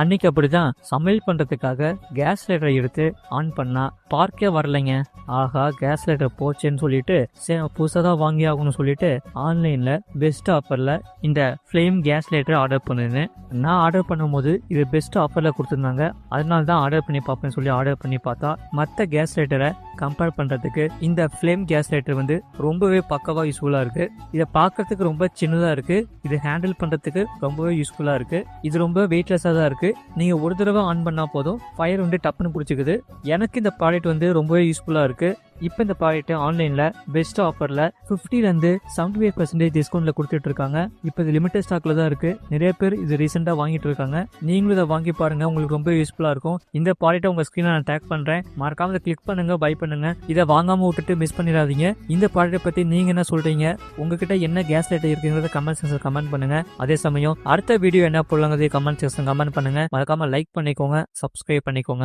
அன்னைக்கு அப்படிதான் சமையல் பண்றதுக்காக கேஸ் லைட்டரை எடுத்து ஆன் பண்ணா பார்க்கே வரலைங்க. ஆஹா, கேஸ் லைட்டர் போச்சேன்னு சொல்லிட்டு புதுசாக தான் வாங்கி ஆகணும்னு சொல்லிட்டு ஆன்லைன்ல பெஸ்ட் ஆஃபர்ல இந்த ஃப்ளேம் கேஸ் லைட்டர் ஆர்டர் பண்ணிருந்தேன். நான் ஆர்டர் பண்ணும்போது இது பெஸ்ட் ஆஃபர்ல கொடுத்துருந்தாங்க. அதனால தான் ஆர்டர் பண்ணி பார்ப்பேன்னு சொல்லி ஆர்டர் பண்ணி பார்த்தா மற்ற கேஸ் லைட்டரை கம்பேர் பண்றதுக்கு இந்த ஃப்ளேம் கேஸ் லைட்டர் வந்து ரொம்பவே பக்கவா யூஸ்ஃபுல்லா இருக்கு. இதை பார்க்கறதுக்கு ரொம்ப சின்னதா இருக்கு. இது ஹேண்டில் பண்றதுக்கு ரொம்பவே யூஸ்ஃபுல்லா இருக்கு. இது ரொம்ப வெயிட்லெஸ்ஸா தான் இருக்கு. நீங்க ஒரு தடவை ஆன் பண்ணா போதும், ஃபயர் வந்து டப்புன்னு பிடிச்சிக்குது. எனக்கு இந்த ப்ராடக்ட் வந்து ரொம்பவே யூஸ்ஃபுல்லா இருக்கு. இப்போ இந்த ப்ராடக்ட் ஆன்லைன்ல பெஸ்ட் ஆஃபர்ல 50லேருந்து 75% டிஸ்கவுண்ட்ல கொடுத்துட்டு இருக்காங்க. இப்போ இது லிமிடெட் ஸ்டாக்ல தான் இருக்கு. நிறைய பேர் இது ரீசெண்டா வாங்கிட்டு இருக்காங்க. நீங்களும் இதை வாங்கி பாருங்க, உங்களுக்கு ரொம்ப யூஸ்ஃபுல்லா இருக்கும். இந்த ப்ராடக்ட்டை உங்க ஸ்கிரீன்ல நான் டேக் பண்றேன், மறக்காம இதை கிளிக் பண்ணுங்க, பை பண்ணுங்க. இதை வாங்காம விட்டுட்டு மிஸ் பண்ணிடாதீங்க. இந்த ப்ராடக்ட்டை பத்தி நீங்க என்ன சொல்றீங்க? உங்ககிட்ட என்ன கேஸ் லைட்டர் இருக்குங்கிறத கமெண்ட் செக்ஷன்ல கமெண்ட் பண்ணுங்க. அதே சமயம் அடுத்த வீடியோ என்ன போடலாங்கிறதை கமெண்ட் செக்ஷன் கமெண்ட் பண்ணுங்க. மறக்காம லைக் பண்ணிக்கோங்க, சப்ஸ்கிரைப் பண்ணிக்கோங்க.